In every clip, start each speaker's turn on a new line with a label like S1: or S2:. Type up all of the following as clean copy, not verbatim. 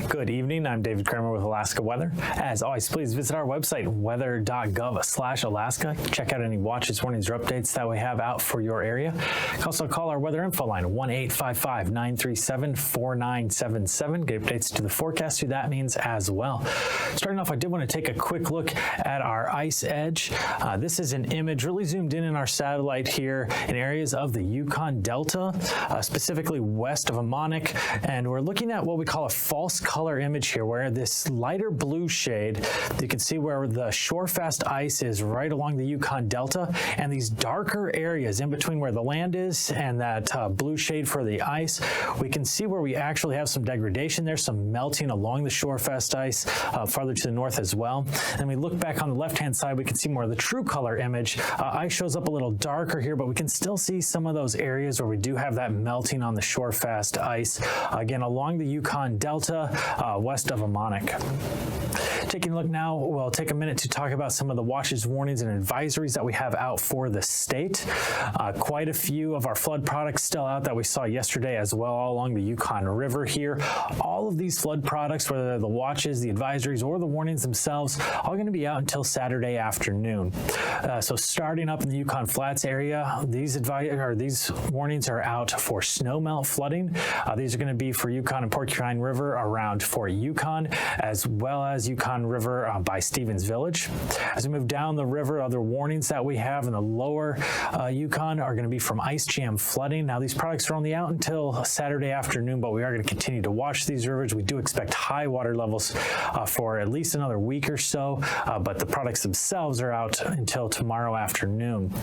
S1: Good evening, I'm David Kramer with Alaska Weather. As always, please visit our website, weather.gov/Alaska. Check out any watches, warnings, or updates that we have out for your area. You can also call our weather info line, 1-855-937-4977. Get updates to the forecast, who that means as well. Starting off, I did want to take a quick look at our ice edge. This is an image really zoomed in our satellite here in areas of the Yukon Delta, specifically west of Amonic, and we're looking at what we call a false color image here, where this lighter blue shade, you can see where the shore-fast ice is right along the Yukon Delta, and these darker areas in between where the land is and that blue shade for the ice, we can see where we actually have some degradation there, some melting along the shore-fast ice, farther to the north as well. And we look back on the left-hand side, we can see more of the true color image. Ice shows up a little darker here, but we can still see some of those areas where we do have that melting on the shore-fast ice, again, along the Yukon Delta, west of Amonic. Taking a look now, we'll take a minute to talk about some of the watches, warnings, and advisories that we have out for the state. Quite a few of our flood products still out that we saw yesterday as well, all along the Yukon River here. All of these flood products, whether they're the watches, the advisories, or the warnings themselves, all going to be out until Saturday afternoon. So starting up in the Yukon Flats area, these warnings are out for snowmelt flooding. These are going to be for Yukon and Porcupine River around Fort Yukon, as well as Yukon River by Stevens Village. As we move down the river, other warnings that we have in the lower Yukon are going to be from ice jam flooding. Now, these products are only out until Saturday afternoon, but we are going to continue to watch these rivers. We do expect high water levels for at least another week or so, but the products themselves are out until tomorrow afternoon.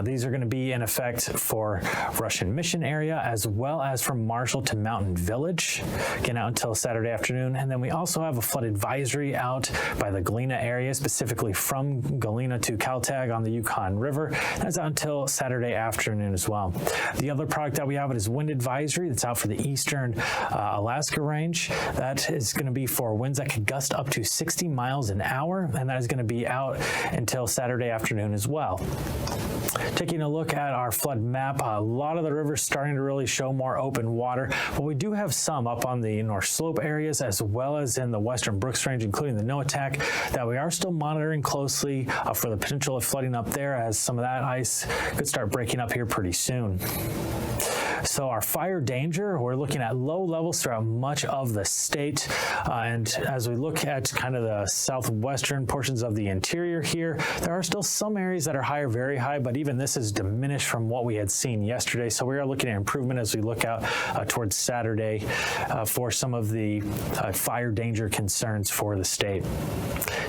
S1: These are going to be in effect for Russian Mission area, as well as from Marshall to Mountain Village, again out until Saturday afternoon. And then we also have a flood advisory out by the Galena area, specifically from Galena to Kaltag on the Yukon River. That's out until Saturday afternoon as well. The other product that we have is wind advisory that's out for the eastern Alaska range. That is going to be for winds that could gust up to 60 miles an hour, and that is going to be out until Saturday afternoon as well. Taking a look at our flood map, a lot of the rivers starting to really show more open water, but we do have some up on the North Slope areas as well as in the western Brooks Range, including the noaa that we are still monitoring closely for the potential of flooding up there, as some of that ice could start breaking up here pretty soon. So our fire danger, we're looking at low levels throughout much of the state. And as we look at kind of the southwestern portions of the interior here, there are still some areas that are higher, very high, but even this is diminished from what we had seen yesterday. So we are looking at improvement as we look out towards Saturday for some of the fire danger concerns for the state.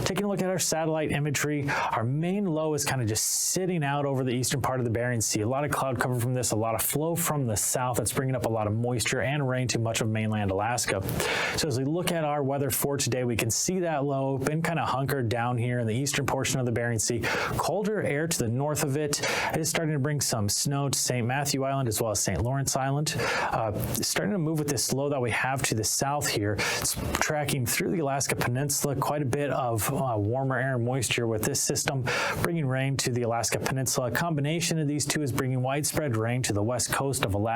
S1: Taking a look at our satellite imagery, our main low is kind of just sitting out over the eastern part of the Bering Sea. A lot of cloud cover from this, a lot of flow from the south that's bringing up a lot of moisture and rain to much of mainland Alaska. So as we look at our weather for today, we can see that low been kind of hunkered down here in the eastern portion of the Bering Sea. Colder air to the north of it is starting to bring some snow to St. Matthew Island as well as St. Lawrence Island. Starting to move with this low that we have to the south here. It's tracking through the Alaska Peninsula, quite a bit of warmer air and moisture with this system, bringing rain to the Alaska Peninsula. A combination of these two is bringing widespread rain to the west coast of Alaska.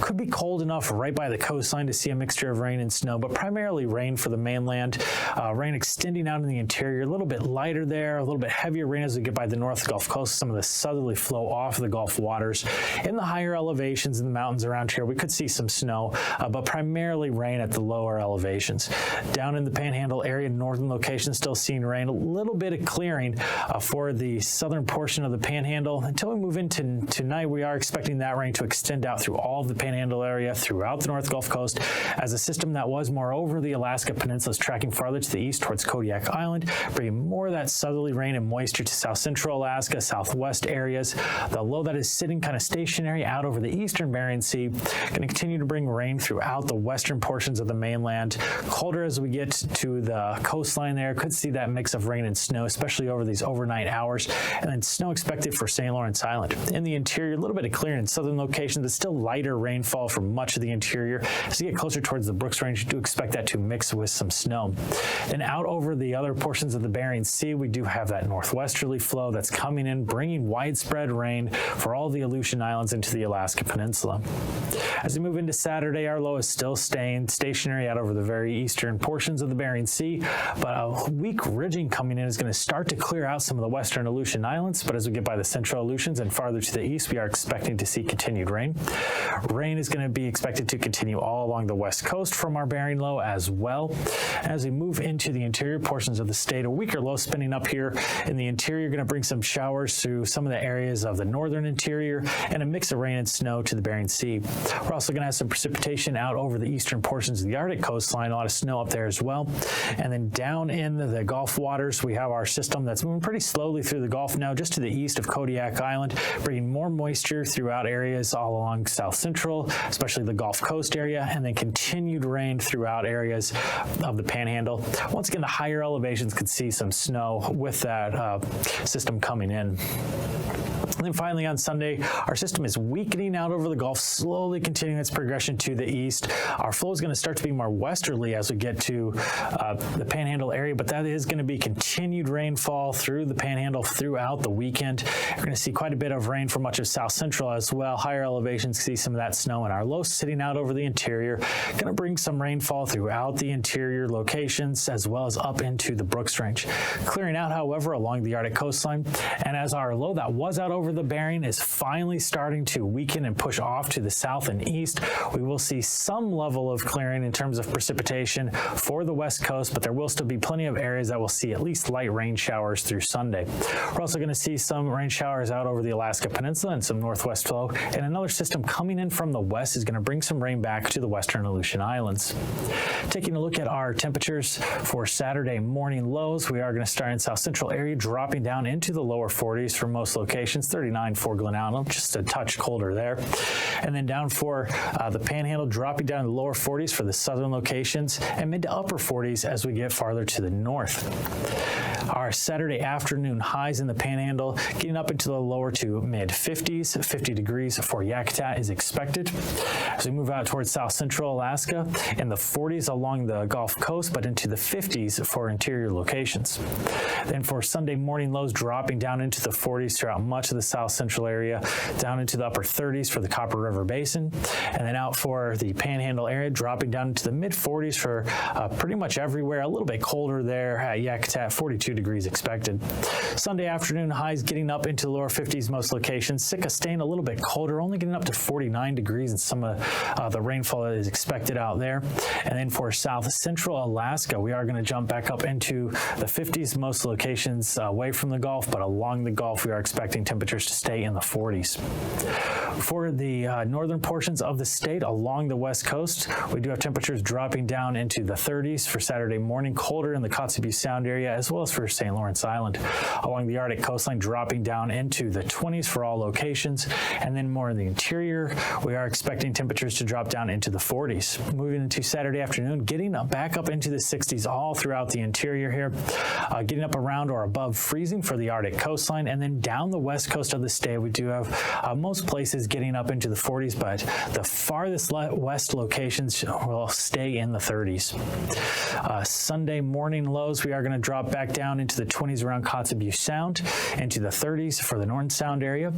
S1: Could be cold enough right by the coastline to see a mixture of rain and snow, but primarily rain for the mainland. Rain extending out in the interior, a little bit lighter there, a little bit heavier rain as we get by the North Gulf Coast. Some of the southerly flow off the Gulf waters. In the higher elevations in the mountains around here, we could see some snow, but primarily rain at the lower elevations. Down in the Panhandle area, northern locations, still seeing rain. A little bit of clearing for the southern portion of the Panhandle. Until we move into tonight, we are expecting that rain to extend out out through all of the Panhandle area, throughout the North Gulf Coast, as a system that was more over the Alaska Peninsula is tracking farther to the east towards Kodiak Island, bringing more of that southerly rain and moisture to south central Alaska, southwest areas. The low that is sitting kind of stationary out over the eastern Bering Sea, going to continue to bring rain throughout the western portions of the mainland. Colder as we get to the coastline there, could see that mix of rain and snow, especially over these overnight hours, and then snow expected for St. Lawrence Island. In the interior, a little bit of clearing in southern locations, but still lighter rainfall for much of the interior. As you get closer towards the Brooks Range, you do expect that to mix with some snow. Then out over the other portions of the Bering Sea, we do have that northwesterly flow that's coming in, bringing widespread rain for all the Aleutian Islands into the Alaska Peninsula. As we move into Saturday, our low is still staying stationary out over the very eastern portions of the Bering Sea, but a weak ridging coming in is going to start to clear out some of the western Aleutian Islands, but as we get by the central Aleutians and farther to the east, we are expecting to see continued rain. Rain is going to be expected to continue all along the west coast from our Bering low as well. As we move into the interior portions of the state, a weaker low spinning up here in the interior, going to bring some showers through some of the areas of the northern interior and a mix of rain and snow to the Bering Sea. We're also going to have some precipitation out over the eastern portions of the Arctic coastline, a lot of snow up there as well. And then down in the Gulf waters, we have our system that's moving pretty slowly through the Gulf now, just to the east of Kodiak Island, bringing more moisture throughout areas all along south central, especially the Gulf Coast area, and then continued rain throughout areas of the Panhandle. Once again, the higher elevations could see some snow with that system coming in. And then finally on Sunday, our system is weakening out over the Gulf, slowly continuing its progression to the east. Our flow is going to start to be more westerly as we get to the Panhandle area, but that is going to be continued rainfall through the Panhandle throughout the weekend. We're going to see quite a bit of rain for much of south central as well. Higher elevations see some of that snow, and our low sitting out over the interior, going to bring some rainfall throughout the interior locations as well as up into the Brooks Range. Clearing out, however, along the Arctic coastline, and as our low that was out over the Bering is finally starting to weaken and push off to the south and east, we will see some level of clearing in terms of precipitation for the west coast, but there will still be plenty of areas that will see at least light rain showers through Sunday. We're also going to see some rain showers out over the Alaska Peninsula and some northwest flow, and another system coming in from the west is going to bring some rain back to the western Aleutian Islands. Taking a look at our temperatures for Saturday morning lows, we are going to start in south central area, dropping down into the lower 40s for most locations, 39 for Glen Allen, just a touch colder there. And then down for the Panhandle, dropping down to the lower 40s for the southern locations, and mid to upper 40s as we get farther to the north. Our Saturday afternoon highs in the Panhandle getting up into the lower to mid 50s, 50 degrees for Yakutat is expected. As we move out towards south central Alaska, in the 40s along the Gulf Coast, but into the 50s for interior locations. Then for Sunday morning lows, dropping down into the 40s throughout much of the south central area, down into the upper 30s for the Copper River Basin, and then out for the Panhandle area, dropping down into the mid 40s for pretty much everywhere. A little bit colder there at Yakutat, 42 degrees expected. Sunday afternoon highs getting up into the lower 50s most locations. Sitka staying a little bit colder, only getting up to 49 degrees, and some of the rainfall that is expected out there. And then for south central Alaska, we are going to jump back up into the 50s most locations away from the Gulf, but along the Gulf we are expecting temperatures to stay in the 40s. For the northern portions of the state along the west coast, we do have temperatures dropping down into the 30s for Saturday morning, colder in the Kotzebue Sound area as well as for St. Lawrence Island. Along the Arctic coastline, dropping down into the 20s for all locations, and then more in the interior, we are expecting temperatures to drop down into the 40s. Moving into Saturday afternoon, getting back up into the 60s all throughout the interior here, getting up around or above freezing for the Arctic coastline, and then down the west coast of the state, we do have most places getting up into the 40s, but the farthest west locations will stay in the 30s. Sunday morning lows, we are going to drop back down into the 20s around Kotzebue Sound, into the 30s for the North Sound area,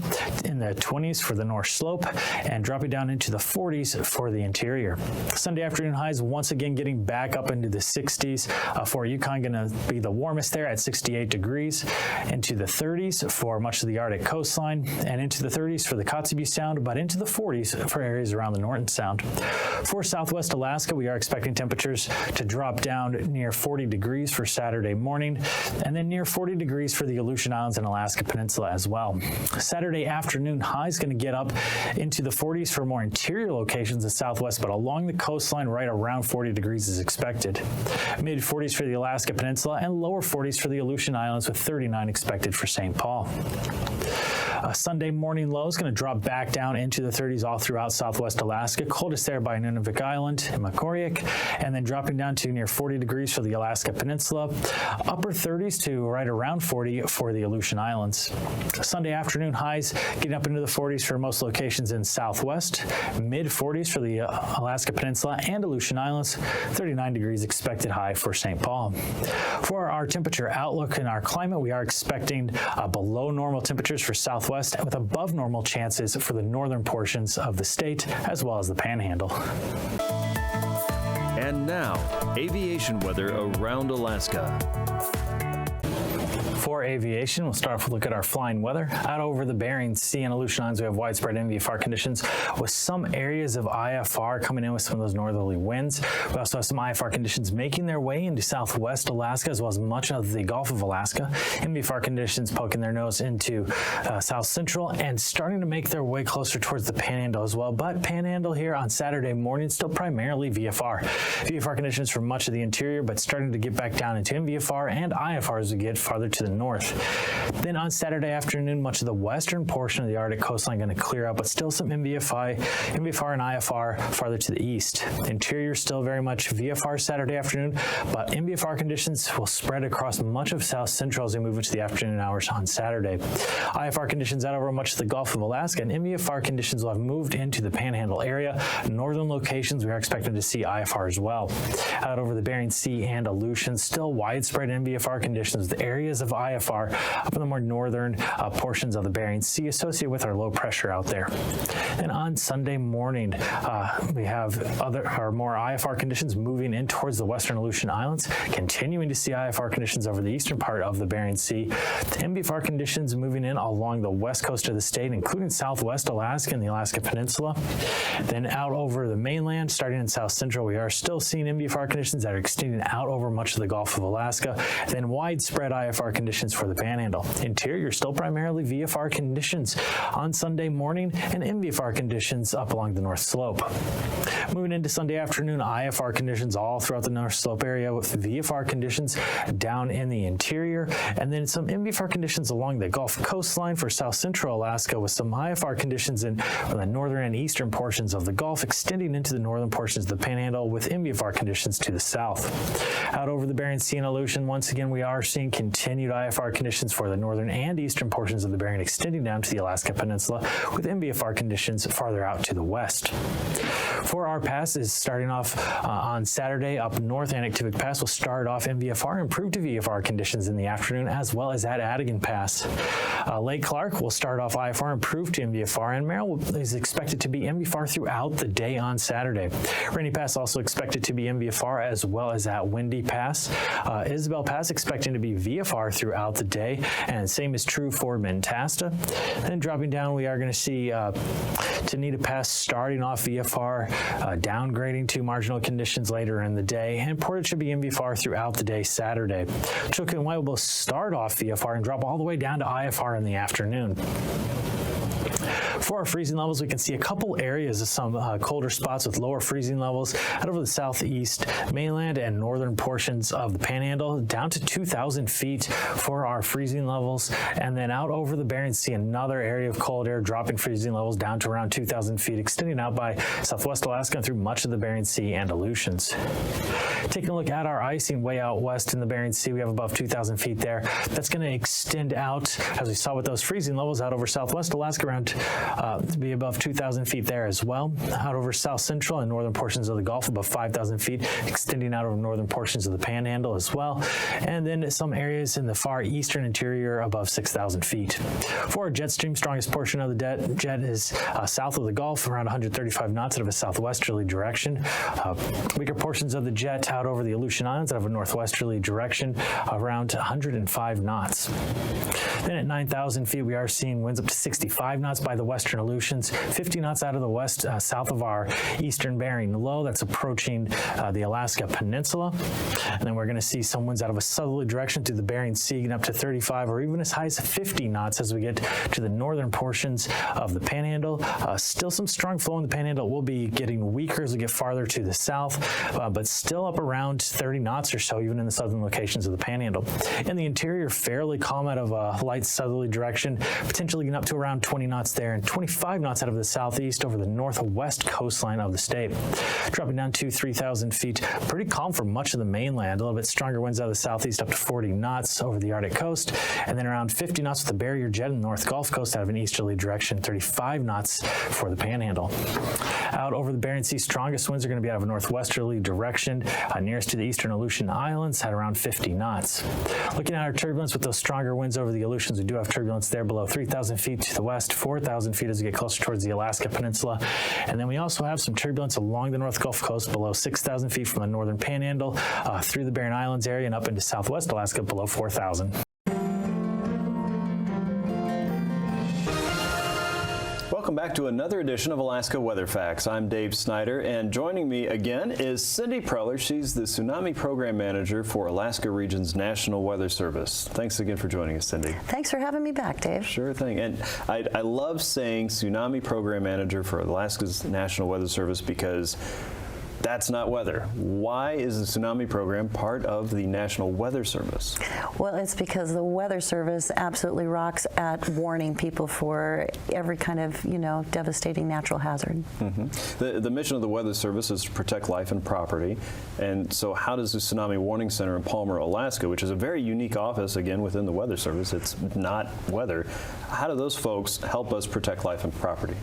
S1: in the 20s for the North Slope, and dropping down into the 40s for the interior. Sunday afternoon highs once again getting back up into the 60s for Yukon, going to be the warmest there at 68 degrees, into the 30s for much of the Arctic coastline, and into the 30s for the Kotzebue Sound, but into the 40s for areas around the Norton Sound. For southwest Alaska, we are expecting temperatures to drop down near 40 degrees for Saturday morning, and then near 40 degrees for the Aleutian Islands and Alaska Peninsula as well. Saturday afternoon high is going to get up into the 40s for more interior locations in southwest, but along the coastline right around 40 degrees is expected. Mid 40s for the Alaska Peninsula and lower 40s for the Aleutian Islands, with 39 expected for St. Paul. Sunday morning low is going to drop back down into the 30s all throughout southwest Alaska. Coldest there by Nunavik Island and Makoriak, and then dropping down to near 40 degrees for the Alaska Peninsula. Upper 30s to right around 40 for the Aleutian Islands. Sunday afternoon highs getting up into the 40s for most locations in southwest. Mid 40s for the Alaska Peninsula and Aleutian Islands. 39 degrees expected high for St. Paul. For our temperature outlook and our climate, we are expecting below normal temperatures for southwest, with above normal chances for the northern portions of the state as well as the Panhandle.
S2: And now, aviation weather around Alaska.
S1: For aviation, we'll start off with a look at our flying weather. Out over the Bering Sea and Aleutian Islands, we have widespread NVFR conditions with some areas of IFR coming in with some of those northerly winds. We also have some IFR conditions making their way into southwest Alaska as well as much of the Gulf of Alaska. NVFR conditions poking their nose into south central and starting to make their way closer towards the Panhandle as well. But Panhandle here on Saturday morning, still primarily VFR. VFR conditions for much of the interior, but starting to get back down into NVFR and IFR as we get farther to the north. Then on Saturday afternoon, much of the western portion of the Arctic coastline going to clear out, but still some NVFR and IFR farther to the east. Interior still very much VFR Saturday afternoon, but NVFR conditions will spread across much of south central as we move into the afternoon hours on Saturday. IFR conditions out over much of the Gulf of Alaska, and NVFR conditions will have moved into the Panhandle area. Northern locations, we are expecting to see IFR as well. Out over the Bering Sea and Aleutian, still widespread NVFR conditions with areas of IFR up in the more northern portions of the Bering Sea associated with our low pressure out there. And on Sunday morning, we have more IFR conditions moving in towards the western Aleutian Islands, continuing to see IFR conditions over the eastern part of the Bering Sea. NVFR conditions moving in along the west coast of the state, including southwest Alaska and the Alaska Peninsula. Then out over the mainland, starting in south central, we are still seeing NVFR conditions that are extending out over much of the Gulf of Alaska. Then widespread IFR conditions for the Panhandle. Interior still primarily VFR conditions on Sunday morning and NVFR conditions up along the north slope. Moving into Sunday afternoon, IFR conditions all throughout the north slope area with VFR conditions down in the interior, and then some NVFR conditions along the Gulf coastline for south central Alaska with some IFR conditions in the northern and eastern portions of the Gulf extending into the northern portions of the Panhandle with NVFR conditions to the south. Out over the Bering Sea and Aleutian, once again, we are seeing continued IFR conditions for the northern and eastern portions of the Bering extending down to the Alaska Peninsula with NVFR conditions farther out to the west. For our passes, starting off on Saturday up north, Anaktuvuk Pass will start off NVFR, improved to VFR conditions in the afternoon, as well as at Adigan Pass. Lake Clark will start off IFR, improved to NVFR, and Merrill is expected to be NVFR throughout the day on Saturday. Rainy Pass also expected to be NVFR, as well as at Windy Pass. Isabel Pass expecting to be VFR throughout the day, and same is true for Mentasta. Then dropping down, we are going to see Tanita Pass starting off VFR, downgrading to marginal conditions later in the day, and Portage should be NVFR throughout the day Saturday. Chilkoot and White will start off VFR and drop all the way down to IFR in the afternoon. For our freezing levels, we can see a couple areas of some colder spots with lower freezing levels out over the southeast mainland and northern portions of the Panhandle, down to 2,000 feet for our freezing levels. And then out over the Bering Sea, another area of cold air dropping freezing levels down to around 2,000 feet, extending out by southwest Alaska and through much of the Bering Sea and Aleutians. Taking a look at our icing way out west in the Bering Sea, we have above 2,000 feet there. That's going to extend out, as we saw with those freezing levels, out over southwest Alaska around to be above 2,000 feet there as well. Out over south central and northern portions of the Gulf above 5,000 feet, extending out over northern portions of the Panhandle as well. And then some areas in the far eastern interior above 6,000 feet. For our jet stream, strongest portion of the jet is south of the Gulf, around 135 knots out of a southwesterly direction. Weaker portions of the jet out over the Aleutian Islands out of a northwesterly direction, around 105 knots. Then at 9,000 feet, we are seeing winds up to 65 knots by the western Aleutians, 50 knots out of the west, south of our eastern Bering low. That's approaching the Alaska Peninsula. And then we're going to see some winds out of a southerly direction through the Bering Sea, getting up to 35 or even as high as 50 knots as we get to the northern portions of the Panhandle. Still some strong flow in the Panhandle. It will be getting weaker as we get farther to the south, but still up around 30 knots or so, even in the southern locations of the Panhandle. In the interior, fairly calm out of a light southerly direction, potentially getting up to around 20 knots there and 25 knots out of the southeast over the northwest coastline of the state. Dropping down to 3,000 feet, pretty calm for much of the mainland. A little bit stronger winds out of the southeast up to 40 knots over the Arctic coast, and then around 50 knots with the barrier jet in the North Gulf Coast out of an easterly direction, 35 knots for the Panhandle. Out over the Bering Sea, strongest winds are going to be out of a northwesterly direction, nearest to the eastern Aleutian Islands at around 50 knots. Looking at our turbulence with those stronger winds over the Aleutians, we do have turbulence there below 3,000 feet to the west, 4,000 feet as we get closer towards the Alaska Peninsula. And then we also have some turbulence along the North Gulf Coast below 6,000 feet from the northern Panhandle through the Barren Islands area and up into southwest Alaska below 4,000.
S2: Welcome back to another edition of Alaska Weather Facts. I'm Dave Snyder, and joining me again is Cindy Preller. She's the Tsunami Program Manager for Alaska Region's National Weather Service. Thanks again for joining us, Cindy.
S3: Thanks for having me back, Dave.
S2: Sure thing. And I love saying Tsunami Program Manager for Alaska's National Weather Service because that's not weather. Why is the Tsunami Program part of the National Weather Service?
S3: Well, it's because the Weather Service absolutely rocks at warning people for every kind of, devastating natural hazard.
S2: Mm-hmm. The mission of the Weather Service is to protect life and property. And so how does the Tsunami Warning Center in Palmer, Alaska, which is a very unique office, again, within the Weather Service, it's not weather, how do those folks help us protect life and property?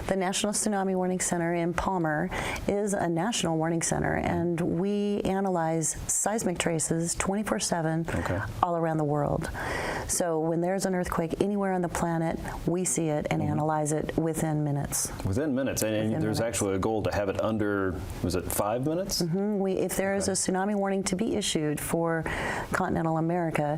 S3: The National Tsunami Warning Center in Palmer is a national warning center, and we analyze seismic traces 24/7 all around the world. So when there's an earthquake anywhere on the planet, we see it and analyze it within minutes.
S2: Within minutes, and there's actually a goal to have it under, was it 5 minutes?
S3: If there is a tsunami warning to be issued for continental America,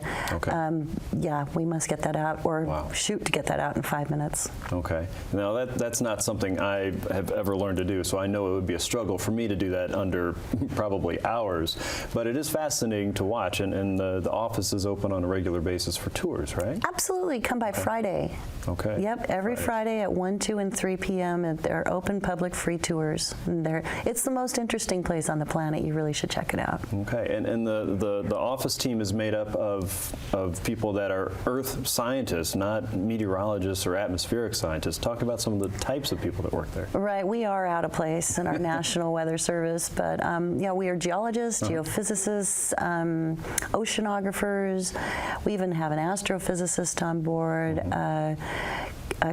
S3: we must get that out, or shoot to get that out in 5 minutes.
S2: Okay. Now that's not something I have ever learned to do, so I know it would be a struggle for me to do that under probably hours, but it is fascinating to watch, and the office is open on a regular basis for tours, right?
S3: Absolutely. Come by Friday.
S2: Okay.
S3: Yep, every Friday at 1, 2, and 3 p.m. and they're open public free tours. And it's the most interesting place on the planet. You really should check it out.
S2: Okay, and the office team is made up of people that are earth scientists, not meteorologists or atmospheric scientists. Talk about some of the types of people that work there.
S3: Right, we are out of place in our National Weather Service, but we are geologists, geophysicists, oceanographers. We even have an astrophysicist on board,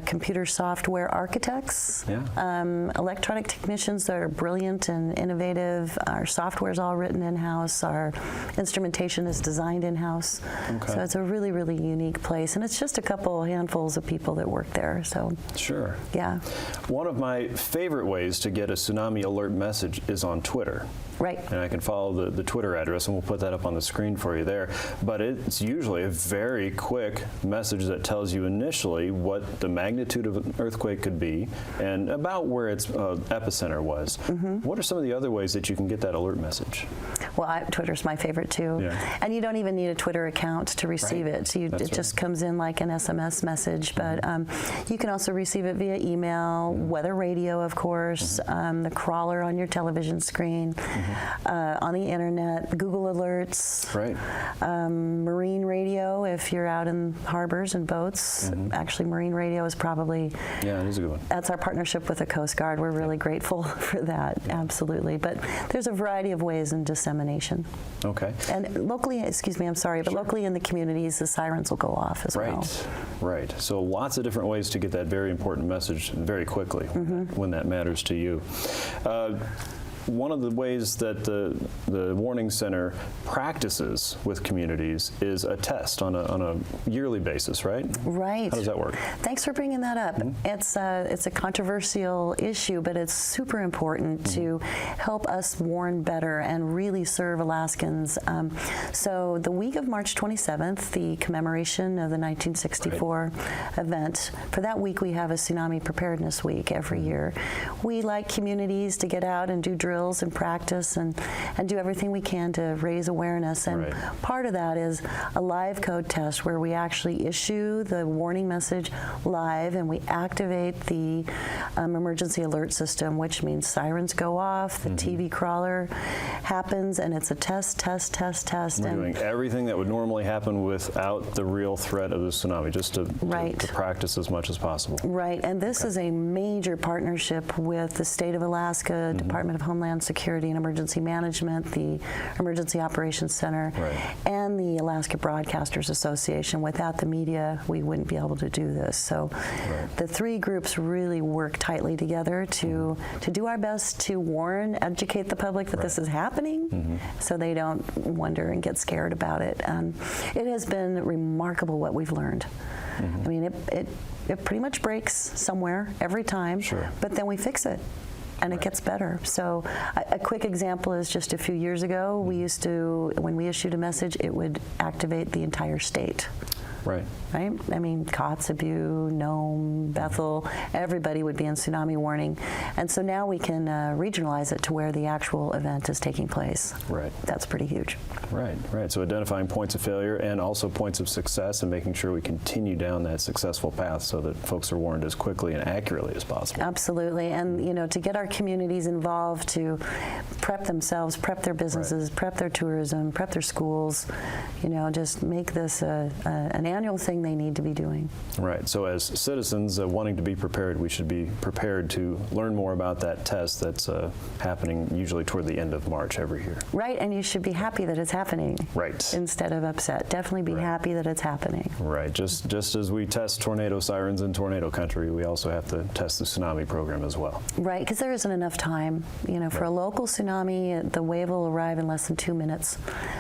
S3: computer software architects, electronic technicians that are brilliant and innovative. Our software is all written in-house. Our instrumentation is designed in-house. So it's a really, really unique place, and it's just a couple handfuls of people that work there. So
S2: sure.
S3: Yeah.
S2: One of my favorite ways to get a tsunami alert message is on Twitter.
S3: Right.
S2: And I can follow the Twitter address, and we'll put that up on the screen for you there. But it's usually a very quick message that tells you initially what the magnitude of an earthquake could be and about where its epicenter was. What are some of the other ways that you can get that alert message?
S3: Well, Twitter's my favorite too. And you don't even need a Twitter account to receive it. So it just comes in like an SMS message. But you can also receive it via email, weather radio, of course, the crawler on your television screen, on the internet, Google Alerts, marine radio if you're out in harbors and boats. Actually, marine radio is probably,
S2: it is a good one.
S3: That's our partnership with the Coast Guard. We're really grateful for that, absolutely. But there's a variety of ways in dissemination.
S2: Okay.
S3: And locally, but locally in the communities, the sirens will go off as well.
S2: Right. So lots of different ways to get that very important message very quickly when that matters to you. one of the ways that the Warning Center practices with communities is a test on a yearly basis, right?
S3: Right.
S2: How does that work?
S3: Thanks for bringing that up. It's a controversial issue, but it's super important to help us warn better and really serve Alaskans. So the week of March 27th, the commemoration of the 1964 event, for that week we have a Tsunami Preparedness Week every year. We like communities to get out and do drills and practice and do everything we can to raise awareness. And part of that is a live code test where we actually issue the warning message live and we activate the emergency alert system, which means sirens go off, the TV crawler happens, and it's a test.
S2: We're doing everything that would normally happen without the real threat of the tsunami, just to practice as much as possible.
S3: Right, and this is a major partnership with the State of Alaska, Department of Homeland Security and Emergency Management, the Emergency Operations Center, and the Alaska Broadcasters Association. Without the media, we wouldn't be able to do this. So the three groups really work tightly together to do our best to warn, educate the public that this is happening so they don't wonder and get scared about it. It has been remarkable what we've learned. I mean, it pretty much breaks somewhere every time, but then we fix it. And it gets better. So a quick example is just a few years ago, we used to, when we issued a message, it would activate the entire state. Right? I mean, Kotzebue, Nome, Bethel, everybody would be in tsunami warning. And so now we can regionalize it to where the actual event is taking place. That's pretty huge. Right.
S2: So identifying points of failure and also points of success and making sure we continue down that successful path so that folks are warned as quickly and accurately as possible.
S3: Absolutely. And, you know, to get our communities involved to prep themselves, prep their businesses, prep their tourism, prep their schools, you know, just make this an annual thing they need to be doing.
S2: Right. So as citizens wanting to be prepared, we should be prepared to learn more about that test that's happening usually toward the end of March every year.
S3: Right. And you should be happy that it's happening. Instead of upset. Definitely be happy that it's happening.
S2: Right. Just as we test tornado sirens in tornado country, we also have to test the tsunami program as well. Right.
S3: Because there isn't enough time. You know, for a local tsunami, the wave will arrive in less than 2 minutes.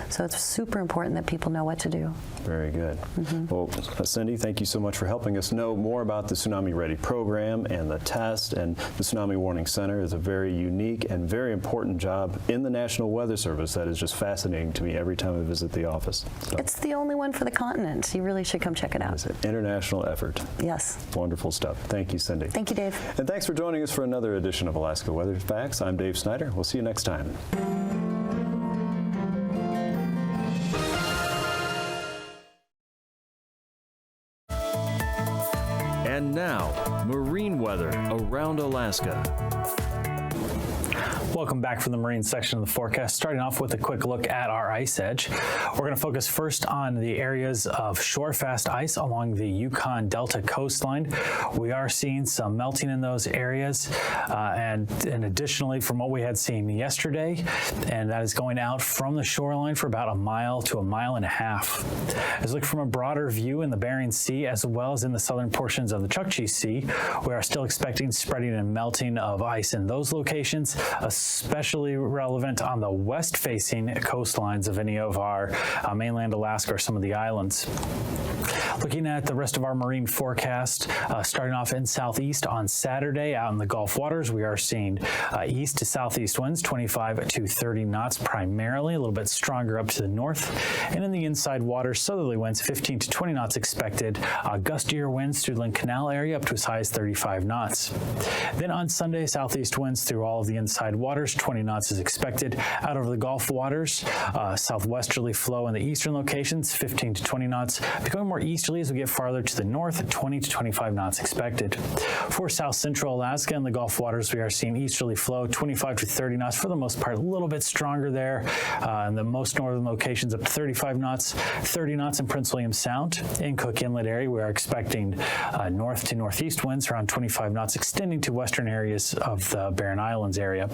S3: So it's super important that people know what to do.
S2: Very good. Well, Cindy, thank you so much for helping us know more about the Tsunami Ready program and the test. And the Tsunami Warning Center is a very unique and very important job in the National Weather Service that is just fascinating to me every time I visit the office. So.
S3: It's the only one for the continent. You really should come check it out.
S2: It's an international effort.
S3: Yes.
S2: Wonderful stuff. Thank you, Cindy.
S3: Thank you, Dave.
S2: And thanks for joining us for another edition of Alaska Weather Facts. I'm Dave Snyder. We'll see you next time.
S4: And now, marine weather around Alaska.
S1: Welcome back from the marine section of the forecast. Starting off with a quick look at our ice edge. We're going to focus first on the areas of shore-fast ice along the Yukon Delta coastline. We are seeing some melting in those areas, and additionally from what we had seen yesterday, and that is going out from the shoreline for about 1 mile to 1.5 miles. As we look from a broader view in the Bering Sea as well as in the southern portions of the Chukchi Sea, we are still expecting spreading and melting of ice in those locations, especially relevant on the west-facing coastlines of any of our mainland Alaska or some of the islands. Looking at the rest of our marine forecast, starting off in southeast on Saturday out in the Gulf waters, we are seeing east to southeast winds 25 to 30 knots primarily, a little bit stronger up to the north. And in the inside waters, southerly winds 15 to 20 knots expected, gustier winds through the Lynn Canal area up to as high as 35 knots. Then on Sunday, southeast winds through all of the inside waters, 20 knots is expected. Out over the Gulf waters, southwesterly flow in the eastern locations, 15 to 20 knots. Becoming more easterly as we get farther to the north, 20 to 25 knots expected. For south central Alaska and the Gulf waters, we are seeing easterly flow, 25 to 30 knots for the most part, a little bit stronger there. In the most northern locations up to 35 knots, 30 knots in Prince William Sound. In Cook Inlet area, we are expecting north to northeast winds around 25 knots extending to western areas of the Barren Islands area.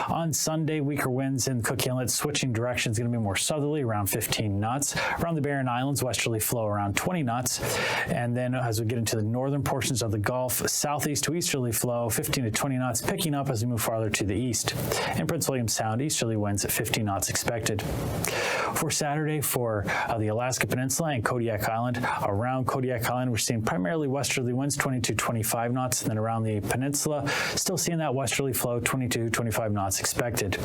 S1: On Sunday, weaker winds in Cook Inlet, switching directions, going to be more southerly around 15 knots. Around the Barren Islands, westerly flow around 20 knots. knots. And then as we get into the northern portions of the Gulf, southeast to easterly flow, 15 to 20 knots, picking up as we move farther to the east. In Prince William Sound, easterly winds at 15 knots expected. For Saturday, for the Alaska Peninsula and Kodiak Island, around Kodiak Island, we're seeing primarily westerly winds, 20 to 25 knots. And then around the peninsula, still seeing that westerly flow, 20 to 25 knots expected.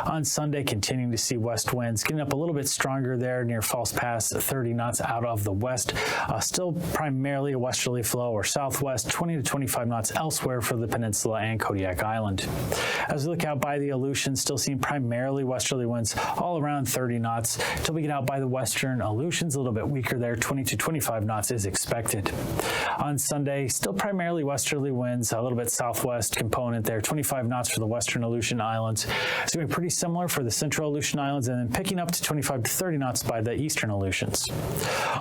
S1: On Sunday, continuing to see west winds, getting up a little bit stronger there near False Pass, 30 knots out of the west. Still primarily a westerly flow or southwest, 20 to 25 knots elsewhere for the peninsula and Kodiak Island. As we look out by the Aleutians, still seeing primarily westerly winds all around 30 knots. Till we get out by the western Aleutians, a little bit weaker there, 20 to 25 knots is expected. On Sunday, still primarily westerly winds, a little bit southwest component there, 25 knots for the western Aleutian Islands. It's going to be pretty similar for the central Aleutian Islands, and then picking up to 25 to 30 knots by the eastern Aleutians.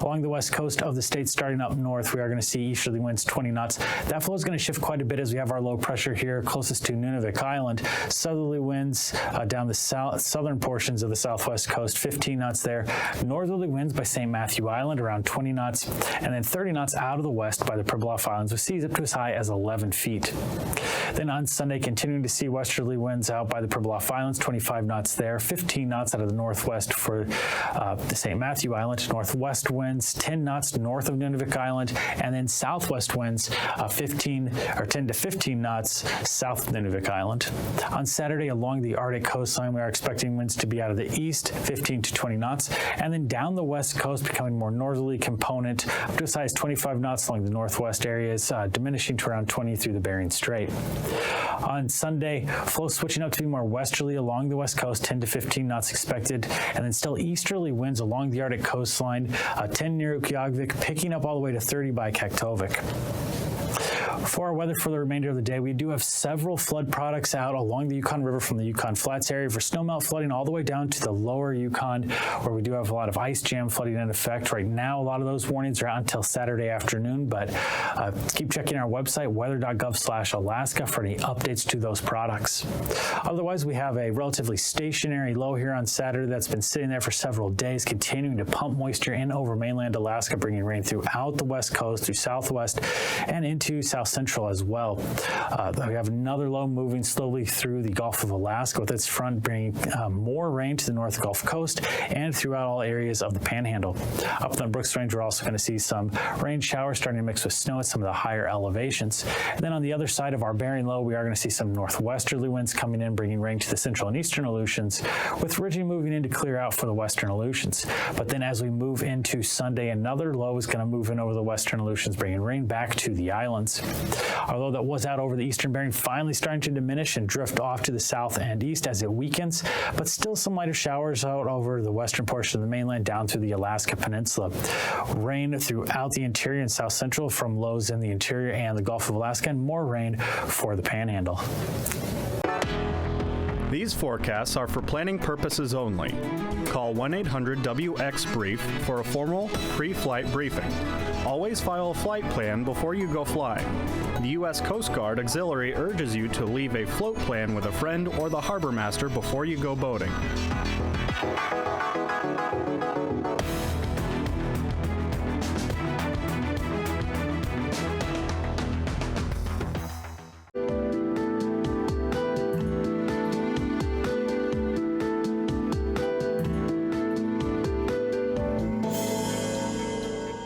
S1: Along the west coast of the state, starting up north, we are going to see easterly winds 20 knots. That flow is going to shift quite a bit as we have our low pressure here closest to Nunavik Island. Southerly winds down the southern portions of the southwest coast, 15 knots there. Northerly winds by St. Matthew Island around 20 knots, and then 30 knots out of the west by the Pribilof Islands with seas up to as high as 11 feet. Then on Sunday, continuing to see westerly winds out by the Pribilof Islands, 25 knots there, 15 knots out of the northwest for the St. Matthew Island. Northwest winds 10 knots north of Nunavik Island, and then southwest winds 10 to 15 knots south of Nunavik Island. On Saturday, along the Arctic coastline, we are expecting winds to be out of the east, 15 to 20 knots, and then down the west coast, becoming more northerly component, up to as high as 25 knots along the northwest areas, diminishing to around 20 through the Bering Strait. On Sunday, flow switching up to be more westerly along the west coast, 10 to 15 knots expected, and then still easterly winds along the Arctic coastline, 10 near Ukuyagvik, picking up all the way to 30 by Kaktovik. For our weather for the remainder of the day, we do have several flood products out along the Yukon River from the Yukon Flats area for snowmelt flooding all the way down to the lower Yukon, where we do have a lot of ice jam flooding in effect. Right now, a lot of those warnings are out until Saturday afternoon, but keep checking our website, weather.gov/Alaska, for any updates to those products. Otherwise, we have a relatively stationary low here on Saturday that's been sitting there for several days, continuing to pump moisture in over mainland Alaska, bringing rain throughout the west coast, through southwest, and into south central as well. We have another low moving slowly through the Gulf of Alaska, with its front bringing more rain to the North Gulf Coast and throughout all areas of the Panhandle. Up in the Brooks Range, we're also going to see some rain showers starting to mix with snow at some of the higher elevations. And then on the other side of our Bering Low, we are going to see some northwesterly winds coming in, bringing rain to the central and eastern Aleutians, with ridging moving in to clear out for the western Aleutians. But then as we move into Sunday, another low is going to move in over the western Aleutians, bringing rain back to the islands. Although that was out over the eastern Bering, finally starting to diminish and drift off to the south and east as it weakens, but still some lighter showers out over the western portion of the mainland down through the Alaska Peninsula. Rain throughout the interior and south central from lows in the interior and the Gulf of Alaska, and more rain for the Panhandle.
S5: These forecasts are for planning purposes only. Call 1-800-WX-BRIEF for a formal pre-flight briefing. Always file a flight plan before you go flying. The U.S. Coast Guard Auxiliary urges you to leave a float plan with a friend or the harbor master before you go boating.